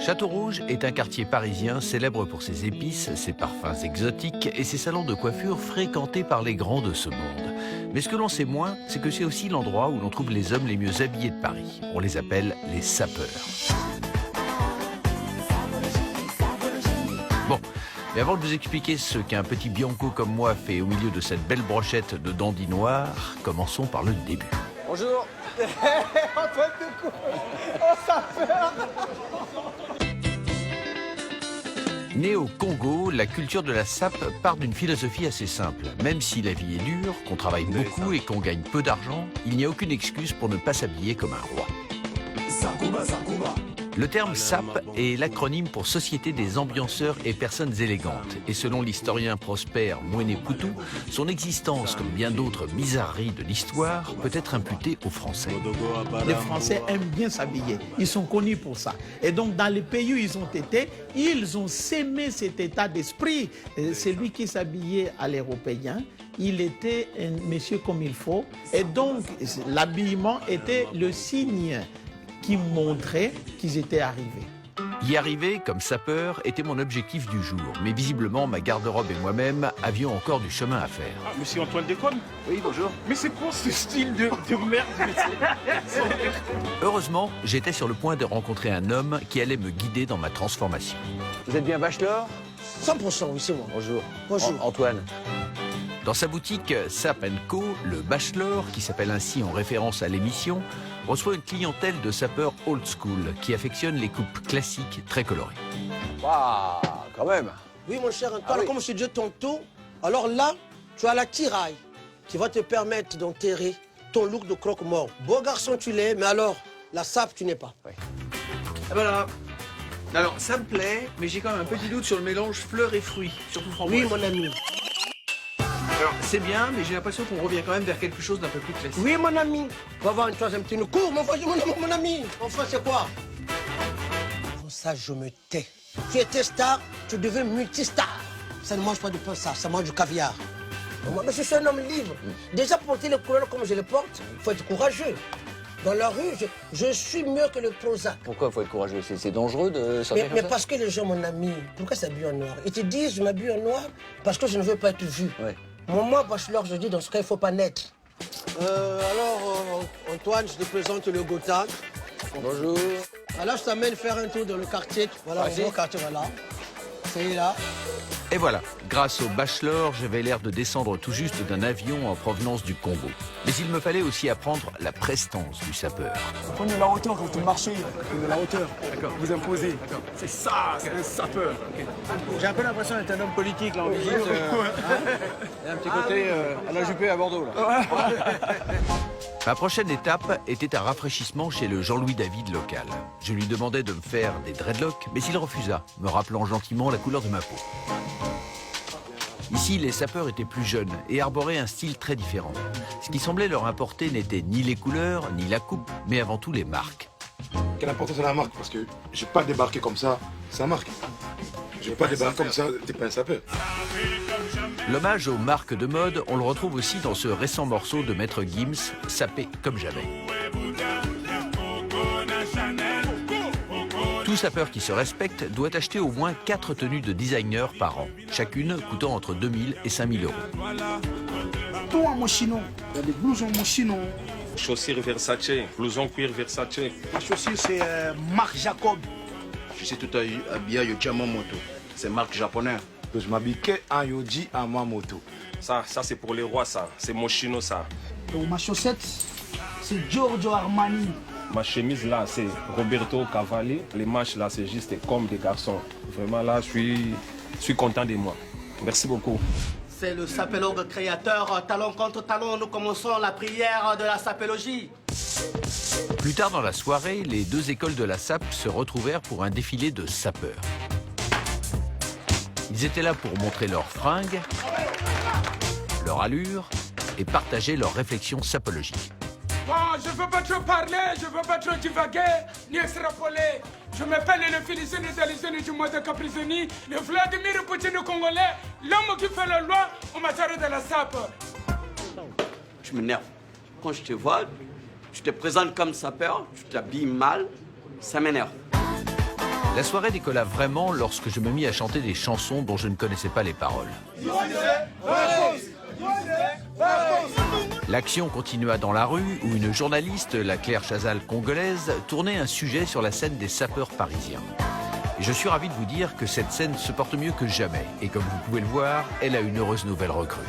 Château-Rouge est un quartier parisien célèbre pour ses épices, ses parfums exotiques et ses salons de coiffure fréquentés par les grands de ce monde. Mais ce que l'on sait moins, c'est que c'est aussi l'endroit où l'on trouve les hommes les mieux habillés de Paris. On les appelle les sapeurs. Bon, mais avant de vous expliquer ce qu'un petit Bianco comme moi fait au milieu de cette belle brochette de dandy noirs, commençons par le début. Bonjour. Antoine de Caux. Oh, sapeur. Né au Congo, la culture de la sape part d'une philosophie assez simple. Même si la vie est dure, qu'on travaille beaucoup et qu'on gagne peu d'argent, il n'y a aucune excuse pour ne pas s'habiller comme un roi. Le terme SAP est l'acronyme pour Société des ambianceurs et personnes élégantes. Et selon l'historien Prosper Mwene-Poutou, son existence, comme bien d'autres bizarreries de l'histoire, peut être imputée aux Français. Les Français aiment bien s'habiller. Ils sont connus pour ça. Et donc, dans les pays où ils ont été, ils ont sémé cet état d'esprit. Celui qui s'habillait à l'européen, il était un monsieur comme il faut. Et donc, l'habillement était le signe qui montrait qu'ils étaient arrivés. Y arriver, comme sapeur, était mon objectif du jour. Mais visiblement, ma garde-robe et moi-même avions encore du chemin à faire. Ah, monsieur Antoine Déconne. Oui, bonjour. Mais c'est quoi ce style de merde? Heureusement, j'étais sur le point de rencontrer un homme qui allait me guider dans ma transformation. Vous êtes bien bachelor? 100%, oui, c'est moi. Bonjour. Bonjour. Antoine. Dans sa boutique Sap & Co, le Bachelor, qui s'appelle ainsi en référence à l'émission, reçoit une clientèle de sapeurs old school qui affectionnent les coupes classiques très colorées. Waouh, quand même. Oui, mon cher Antoine, Ah oui. comme je disais tantôt, alors là, tu as la tiraille qui va te permettre d'enterrer ton look de croque-mort. Beau garçon, tu l'es, mais alors, la sape, tu n'es pas. Oui. Ah voilà. Alors, ça me plaît, mais j'ai quand même un petit doute sur le mélange fleurs et fruits, surtout framboise. Oui, mon ami. Alors, c'est bien, mais j'ai l'impression qu'on revient quand même vers quelque chose d'un peu plus classique. Oui, mon ami. On va voir une troisième petite cours, mon ami. Enfin, c'est quoi? Pour ça, je me tais. Tu étais star, tu deviens multistar. Ça ne mange pas de pain, ça mange du caviar. Moi, mais je suis un homme libre. Déjà, porter les couleurs comme je les porte, il faut être courageux. Dans la rue, je suis mieux que le Prozac. Pourquoi il faut être courageux? C'est dangereux de sortir Mais comme ça? parce que les gens, mon ami, pourquoi s'habillent en noir? Ils te disent, je m'habille en noir parce que je ne veux pas être vu. Ouais. Moi, bachelor, je dis, dans ce cas, il ne faut pas naître. Antoine, je te présente le Gotha. Bonjour. Alors, je t'amène faire un tour dans le quartier. Voilà, Vas-y. mon quartier, voilà. C'est là. Et voilà, grâce au Bachelor, j'avais l'air de descendre tout juste d'un avion en provenance du Congo. Mais il me fallait aussi apprendre la prestance du sapeur. Prenez la hauteur quand vous marchez, prenez la hauteur. D'accord. Vous imposez. C'est ça, c'est un sapeur. J'ai un peu l'impression d'être un homme politique là en visite. Il y a un petit côté à la Juppé à Bordeaux là. Ma prochaine étape était un rafraîchissement chez le Jean-Louis David local. Je lui demandais de me faire des dreadlocks, mais il refusa, me rappelant gentiment la couleur de ma peau. Ici, les sapeurs étaient plus jeunes et arboraient un style très différent. Ce qui semblait leur importer n'était ni les couleurs, ni la coupe, mais avant tout les marques. Quelle importance à la marque? Parce que je vais pas débarquer comme ça, ça marque. Je vais pas débarquer comme ça, t'es pas un sapeur. L'hommage aux marques de mode, on le retrouve aussi dans ce récent morceau de Maître Gims, sapé comme jamais. Tout sapeur qui se respecte doit acheter au moins 4 tenues de designer par an, chacune coûtant entre 2000 et 5000 euros. Tout en mochino. Il y a des blousons mochino. Chaussures Versace, blouson cuir Versace. La chaussure, c'est Marc Jacob. Je sais tout habillé au Yamamoto. C'est marque japonaise. Je m'habille que en Yoji Yamamoto. Ça c'est pour les rois, ça. C'est Moschino, ça. Donc, ma chaussette, c'est Giorgio Armani. Ma chemise, là, c'est Roberto Cavalli. Les manches, là, c'est juste comme des garçons. Vraiment, là, je suis content de moi. Merci beaucoup. C'est le sapélogue créateur. Talon contre talon, nous commençons la prière de la sapélogie. Plus tard dans la soirée, les deux écoles de la SAP se retrouvèrent pour un défilé de sapeurs. Ils étaient là pour montrer leurs fringues, leur allure et partager leurs réflexions sapologiques. Bon, je ne veux pas trop parler, je ne veux pas trop divaguer, ni extrapoler. Je m'appelle le Félicien de du mois de Caprisoni, le Vladimir Poutine congolais, l'homme qui fait la loi en matière de la sape. Tu m'énerves. Quand je te vois, tu te présentes comme sapeur, tu t'habilles mal, ça m'énerve. La soirée décolla vraiment lorsque je me mis à chanter des chansons dont je ne connaissais pas les paroles. L'action continua dans la rue où une journaliste, la Claire Chazal congolaise, tournait un sujet sur la scène des sapeurs parisiens. Et je suis ravi de vous dire que cette scène se porte mieux que jamais. Et comme vous pouvez le voir, elle a une heureuse nouvelle recrue.